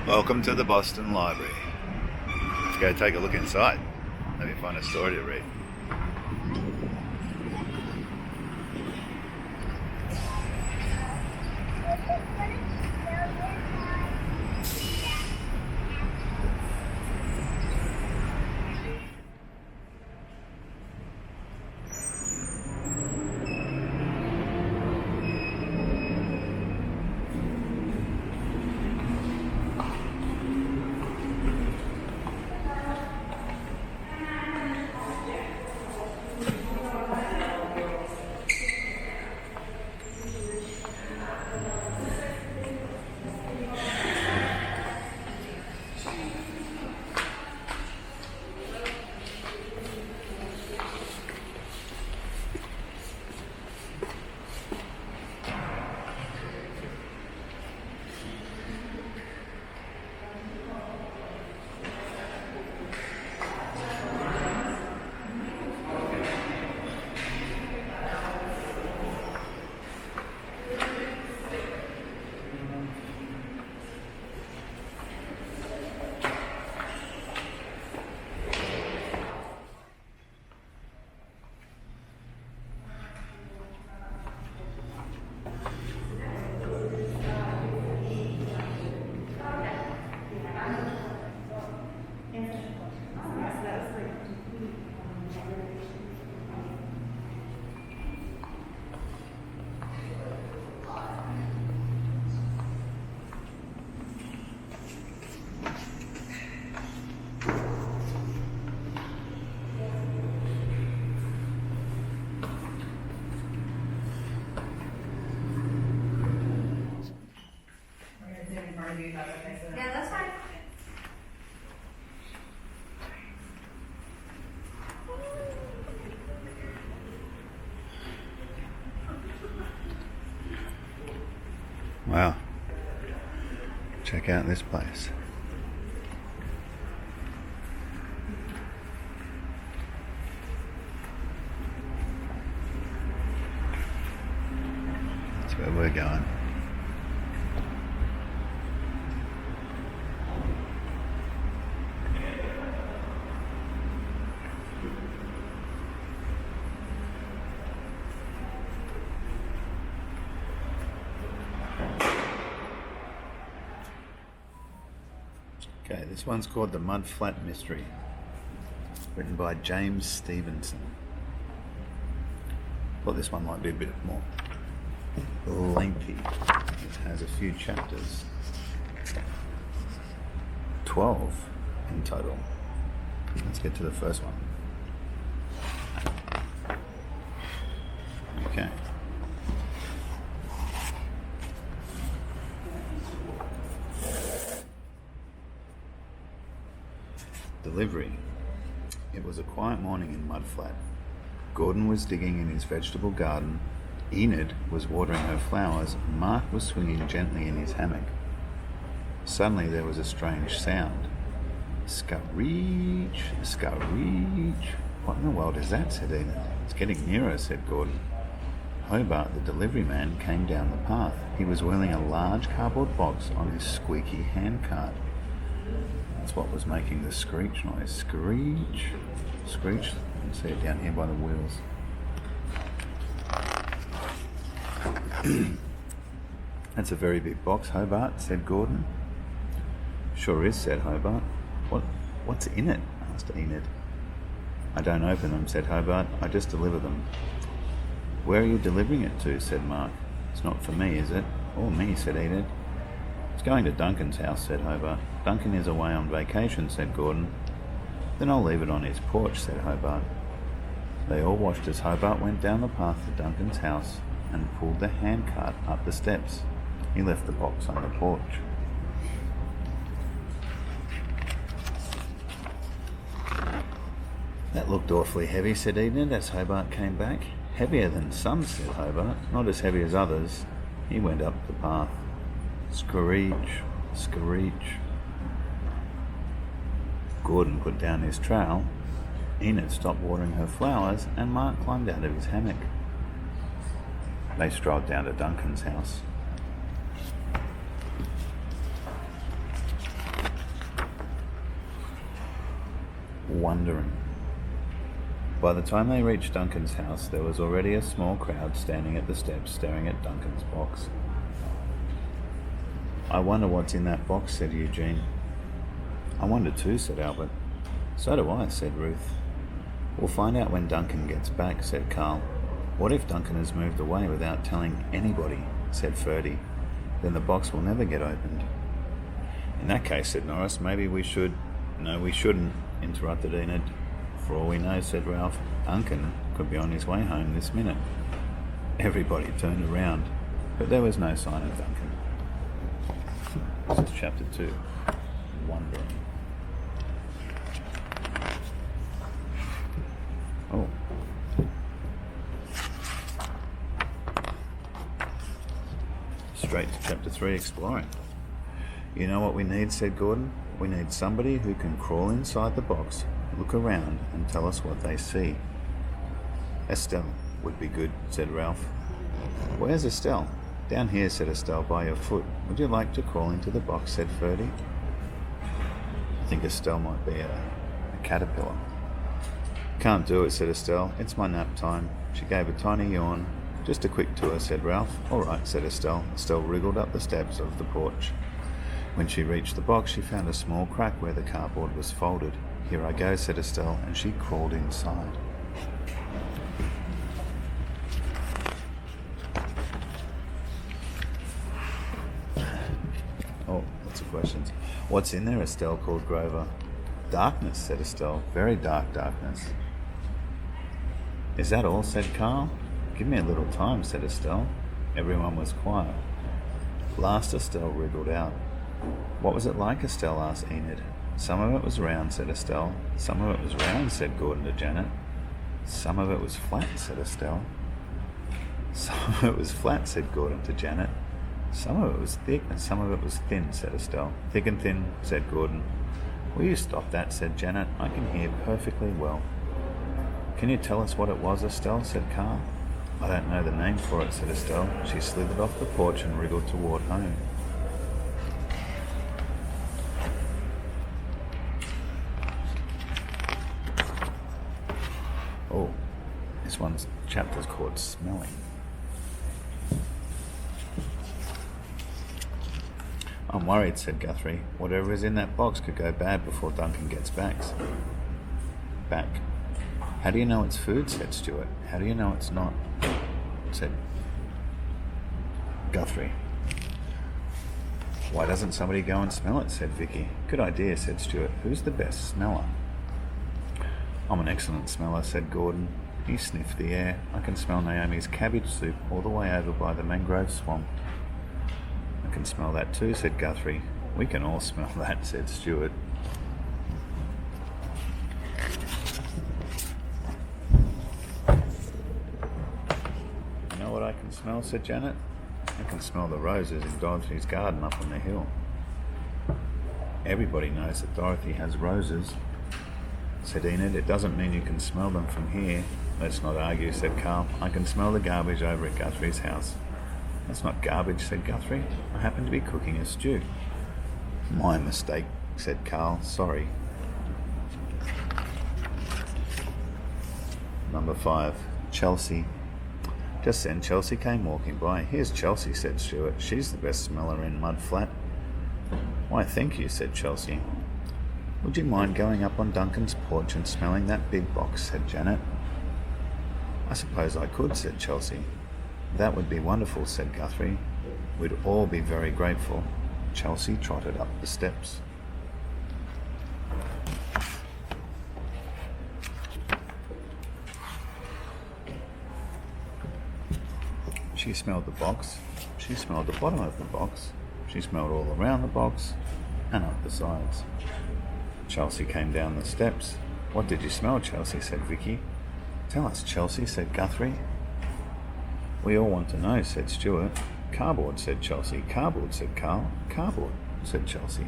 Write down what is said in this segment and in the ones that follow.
Welcome to the Boston Library. Let's go take a look inside. Maybe find a story to read. Yeah, that's fine. Wow. Check out this place. That's where we're going. Okay, this one's called The Mud Flat Mystery, written by James Stevenson. Thought this one might be a bit more lengthy. It has a few chapters, 12 in total. Let's get to the first one. Okay. Delivery. It was a quiet morning in Mudflat. Gordon was digging in his vegetable garden, Enid was watering her flowers, and Mark was swinging gently in his hammock. Suddenly there was a strange sound. Screech, screech. What in the world is that? Said Enid. It's getting nearer, said Gordon. Hobart, the delivery man, came down the path. He was wheeling a large cardboard box on his squeaky handcart. That's what was making the screech noise. Screech, screech. You can see it down here by the wheels. That's a very big box, Hobart, said Gordon. Sure is, said Hobart. What's in it? Asked Enid. I don't open them, said Hobart. I just deliver them. Where are you delivering it to? Said Mark. It's not for me, is it? Or me, said Enid. It's going to Duncan's house, said Hobart. Duncan is away on vacation, said Gordon. Then I'll leave it on his porch, said Hobart. They all watched as Hobart went down the path to Duncan's house and pulled the handcart up the steps. He left the box on the porch. That looked awfully heavy, said Enid as Hobart came back. Heavier than some, said Hobart. Not as heavy as others. He went up the path. Screech, screech. Gordon put down his trowel. Enid stopped watering her flowers, and Mark climbed out of his hammock. They strolled down to Duncan's house. wondering. By the time they reached Duncan's house, there was already a small crowd standing at the steps staring at Duncan's box. "I wonder what's in that box," said Eugene. "I wonder too," said Albert. "So do I," said Ruth. "We'll find out when Duncan gets back," said Carl. "What if Duncan has moved away without telling anybody?" said Ferdy. "Then the box will never get opened." "In that case," said Norris, "maybe we should—" "No, we shouldn't," interrupted Enid. "For all we know," said Ralph, "Duncan could be on his way home this minute." Everybody turned around, but there was no sign of Duncan. This is chapter 2, Wondering. Oh. Straight to chapter 3, Exploring. "You know what we need," said Gordon? "We need somebody who can crawl inside the box, look around and tell us what they see." "Estelle would be good," said Ralph. "Where's Estelle?" "Down here," said Estelle, "by your foot. Would you like to crawl into the box?" said Ferdy. "I think Estelle might be a caterpillar." "Can't do it," said Estelle. "It's my nap time." She gave a tiny yawn. "Just a quick tour," said Ralph. "All right," said Estelle. Estelle wriggled up the steps of the porch. When she reached the box, she found a small crack where the cardboard was folded. "Here I go," said Estelle, and she crawled inside. Oh, lots of questions. "What's in there?" Estelle called Grover. "Darkness," said Estelle. "Very dark darkness." "Is that all?" said Carl. "Give me a little time," said Estelle. Everyone was quiet. Last, Estelle wriggled out. "What was it like?" Estelle asked Enid. "Some of it was round," said Estelle. "Some of it was round," said Gordon to Janet. "Some of it was flat," said Estelle. "Some of it was flat," said Gordon to Janet. "Some of it was thick and some of it was thin," said Estelle. "Thick and thin," said Gordon. "Will you stop that?" said Janet. "I can hear perfectly well." "Can you tell us what it was, Estelle?" said Carl. "I don't know the name for it," said Estelle. She slithered off the porch and wriggled toward home. Oh, this one's chapter's called Smelling. "I'm worried," said Guthrie. "Whatever is in that box could go bad before Duncan gets back." "How do you know it's food?" said Stuart. "How do you know it's not?" said Guthrie. "Why doesn't somebody go and smell it?" said Vicky. "Good idea," said Stuart. "Who's the best smeller?" "I'm an excellent smeller," said Gordon. He sniffed the air. "I can smell Naomi's cabbage soup all the way over by the mangrove swamp." "I can smell that too," said Guthrie. "We can all smell that," said Stuart. "You know what I can smell?" said Janet. "I can smell the roses in Dorothy's garden up on the hill." "Everybody knows that Dorothy has roses," said Enid. "It doesn't mean you can smell them from here." "Let's not argue," said Carl. "I can smell the garbage over at Guthrie's house." "That's not garbage," said Guthrie. "I happen to be cooking a stew." "My mistake," said Carl. "Sorry." Number 5. Chelsea. Just then Chelsea came walking by. "Here's Chelsea," said Stuart. "She's the best smeller in Mud Flat." "Why, thank you," said Chelsea. "Would you mind going up on Duncan's porch and smelling that big box?" said Janet. "I suppose I could," said Chelsea. "That would be wonderful," said Guthrie. "We'd all be very grateful." Chelsea trotted up the steps. She smelled the box. She smelled the bottom of the box. She smelled all around the box and up the sides. Chelsea came down the steps. "What did you smell, Chelsea?" said Vicky. "Tell us, Chelsea," said Guthrie. "We all want to know," said Stuart. "Cardboard," said Chelsea. "Cardboard," said Carl. "Cardboard," said Chelsea.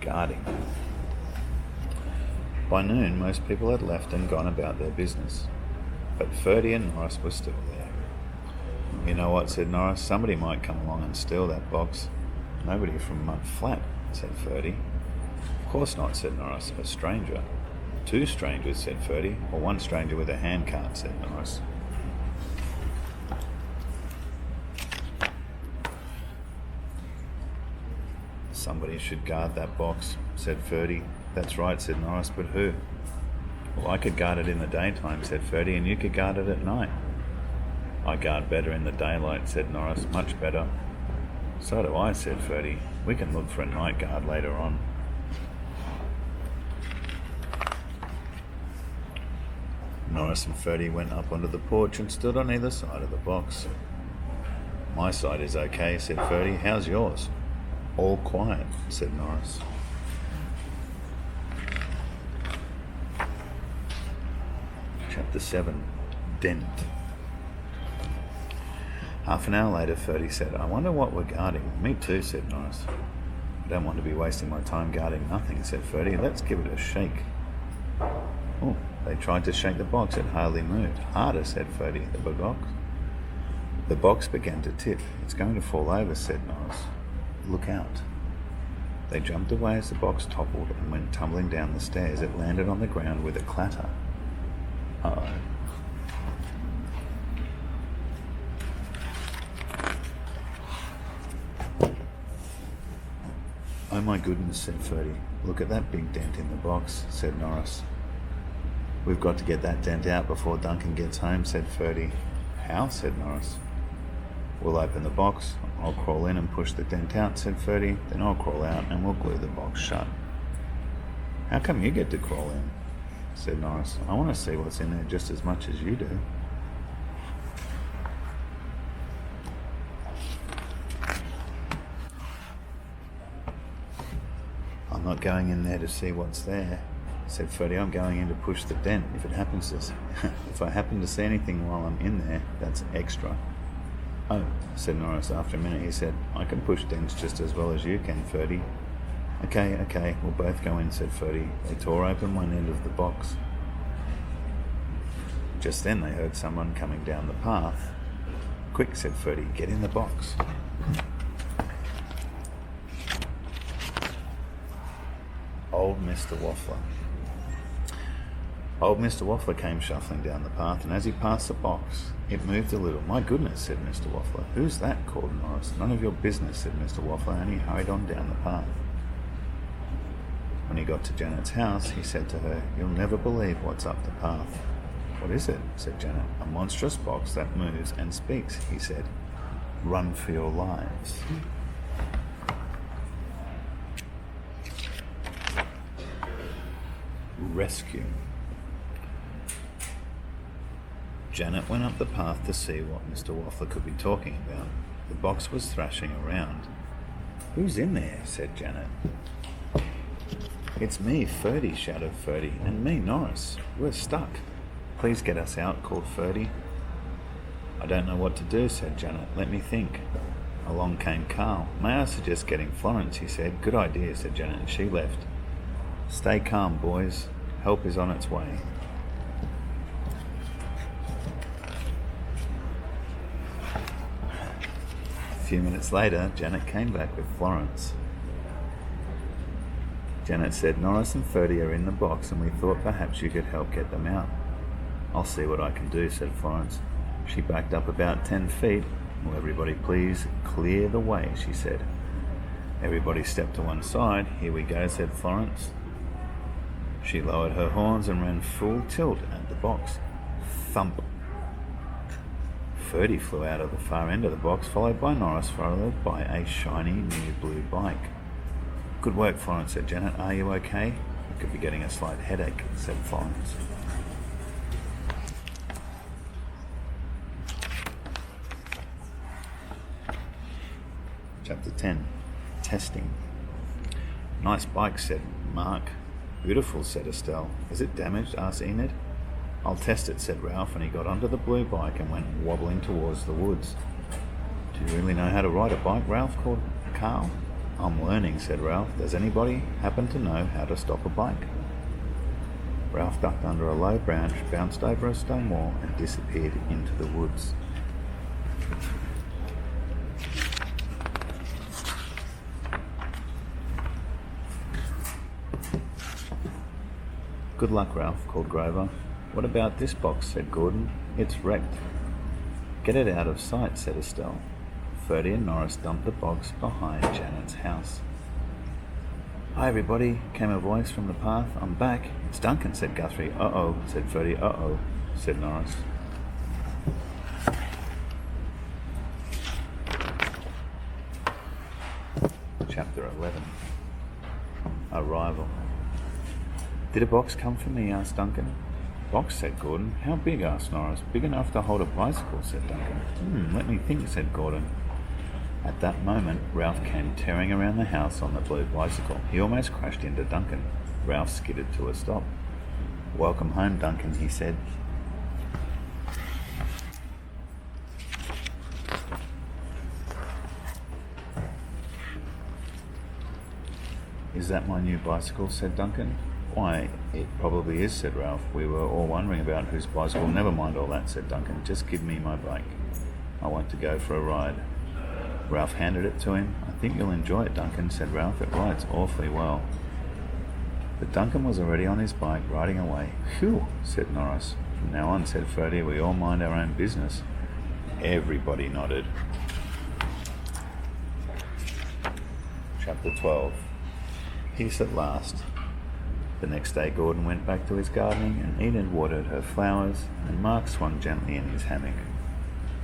Guarding. By noon, most people had left and gone about their business, but Ferdy and Norris were still there. You know what, said Norris, somebody might come along and steal that box. Nobody from Mud Flat, said Ferdy. Of course not, said Norris, a stranger. 2 strangers, said Ferdy, or 1 stranger with a handcart, said Norris. Somebody should guard that box, said Ferdy. That's right, said Norris, but who? Well, I could guard it in the daytime, said Ferdy, and you could guard it at night. I guard better in the daylight, said Norris, much better. So do I, said Ferdy. We can look for a night guard later on. Norris and Ferdy went up onto the porch and stood on either side of the box. My side is okay, said Ferdy. How's yours? All quiet, said Norris. Chapter 7. Dent. Half an hour later, Ferdy said, I wonder what we're guarding. Me too, said Norris. I don't want to be wasting my time guarding nothing, said Ferdy. Let's give it a shake. Oh, they tried to shake the box. It hardly moved. Harder, said Ferdy. The box began to tip. It's going to fall over, said Norris. Look out. They jumped away as the box toppled and went tumbling down the stairs. It landed on the ground with a clatter. Uh-oh. Oh my goodness, said Ferdy. Look at that big dent in the box, said Norris. We've got to get that dent out before Duncan gets home, said Ferdy. How? Said Norris. We'll open the box. I'll crawl in and push the dent out, said Ferdy. Then I'll crawl out and we'll glue the box shut. How come you get to crawl in? Said Norris. I want to see what's in there just as much as you do. I'm not going in there to see what's there, said Ferdy. I'm going in to push the dent. If I happen to see anything while I'm in there, that's extra. Oh, said Norris. After a minute he said, I can push dents just as well as you can, Ferdy. Okay, we'll both go in, said Ferdy. They tore open one end of the box. Just then they heard someone coming down the path. Quick, said Ferdy, get in the box. Old Mr. Waffler. Old Mr. Waffler came shuffling down the path, and as he passed the box, it moved a little. My goodness, said Mr. Waffler. Who's that? Called Norris. None of your business, said Mr. Waffler, and he hurried on down the path. When he got to Janet's house, he said to her, You'll never believe what's up the path. What is it? Said Janet. A monstrous box that moves and speaks, he said. Run for your lives. Rescue. Janet went up the path to see what Mr. Waffler could be talking about. The box was thrashing around. Who's in there? Said Janet. It's me, Ferdy, shouted Ferdy, and me, Norris. We're stuck. Please get us out, called Ferdy. I don't know what to do, said Janet. Let me think. Along came Carl. May I suggest getting Florence, he said. Good idea, said Janet, and she left. Stay calm, boys. Help is on its way. A few minutes later, Janet came back with Florence. Janet said, Norris and Ferdy are in the box and we thought perhaps you could help get them out. I'll see what I can do, said Florence. She backed up about 10 feet. Will everybody please clear the way, she said. Everybody stepped to one side. Here we go, said Florence. She lowered her horns and ran full tilt at the box. Thump. Ferdy flew out of the far end of the box, followed by Norris, followed by a shiny new blue bike. Good work, Florence, said Janet. Are you okay? You could be getting a slight headache, said Florence. Chapter 10. Testing. Nice bike, said Mark. Beautiful, said Estelle. Is it damaged? Asked Enid. I'll test it, said Ralph, and he got onto the blue bike and went wobbling towards the woods. Do you really know how to ride a bike, Ralph? Called Carl. I'm learning, said Ralph. Does anybody happen to know how to stop a bike? Ralph ducked under a low branch, bounced over a stone wall, and disappeared into the woods. Good luck, Ralph, called Grover. What about this box, said Gordon. It's wrecked. Get it out of sight, said Estelle. Ferdy and Norris dumped the box behind Janet's house. Hi, everybody, came a voice from the path. I'm back. It's Duncan, said Guthrie. Uh-oh, said Ferdy. Uh-oh, said Norris. Chapter 11. Arrival. Did a box come for me? Asked Duncan. Box, said Gordon. How big? Asked Norris. Big enough to hold a bicycle, said Duncan. Let me think, said Gordon. At that moment, Ralph came tearing around the house on the blue bicycle. He almost crashed into Duncan. Ralph skidded to a stop. Welcome home, Duncan, he said. Is that my new bicycle? Said Duncan. Why, it probably is, said Ralph. We were all wondering about whose bicycle. Never mind all that, said Duncan. Just give me my bike. I want to go for a ride. Ralph handed it to him. I think you'll enjoy it, Duncan, said Ralph. It rides awfully well. But Duncan was already on his bike, riding away. Phew, said Norris. From now on, said Ferdy, we all mind our own business. Everybody nodded. Chapter 12. Peace at last. The next day Gordon went back to his gardening and Enid watered her flowers and Mark swung gently in his hammock.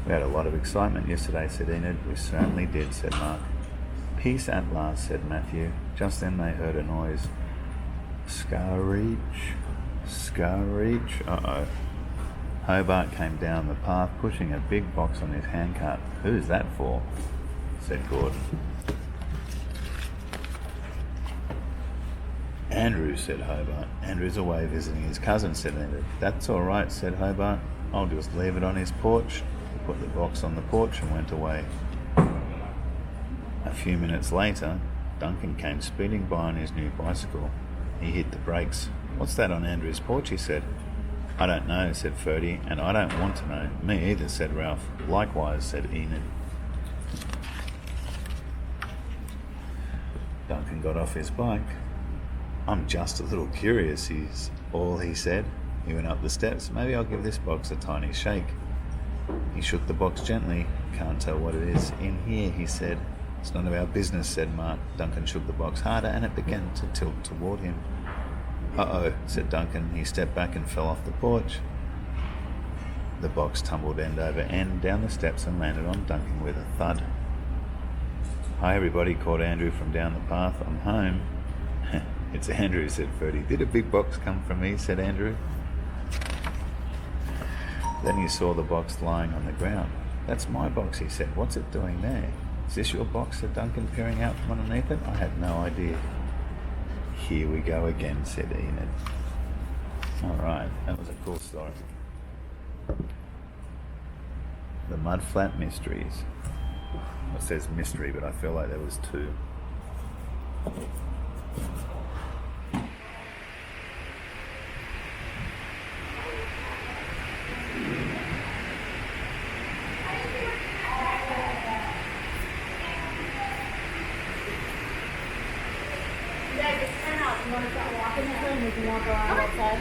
We had a lot of excitement yesterday, said Enid. We certainly did, said Mark. Peace at last, said Matthew. Just then they heard a noise. Screech. Uh-oh. Hobart came down the path pushing a big box on his handcart. Who's that for? Said Gordon. Andrew, said Hobart. Andrew's away visiting his cousin, said Enid. That's all right, said Hobart. I'll just leave it on his porch. He put the box on the porch and went away. A few minutes later, Duncan came speeding by on his new bicycle. He hit the brakes. What's that on Andrew's porch? He said. I don't know, said Ferdy, and I don't want to know. Me either, said Ralph. Likewise, said Enid. Duncan got off his bike. I'm just a little curious, is all he said. He went up the steps. Maybe I'll give this box a tiny shake. He shook the box gently. Can't tell what it is in here, he said. It's none of our business, said Mark. Duncan shook the box harder and it began to tilt toward him. Uh-oh, said Duncan. He stepped back and fell off the porch. The box tumbled end over end down the steps and landed on Duncan with a thud. Hi, everybody, called Andrew from down the path. I'm home. It's Andrew, said Ferdy. Did a big box come from me, said Andrew. Then he saw the box lying on the ground. That's my box, he said. What's it doing there? Is this your box, said Duncan, peering out from underneath it. I had no idea. Here we go again, said Enid. All right, that was a cool story. The Mudflat Mysteries. It says mystery, but I feel like there was two. You want to start walking this way and we can walk around outside?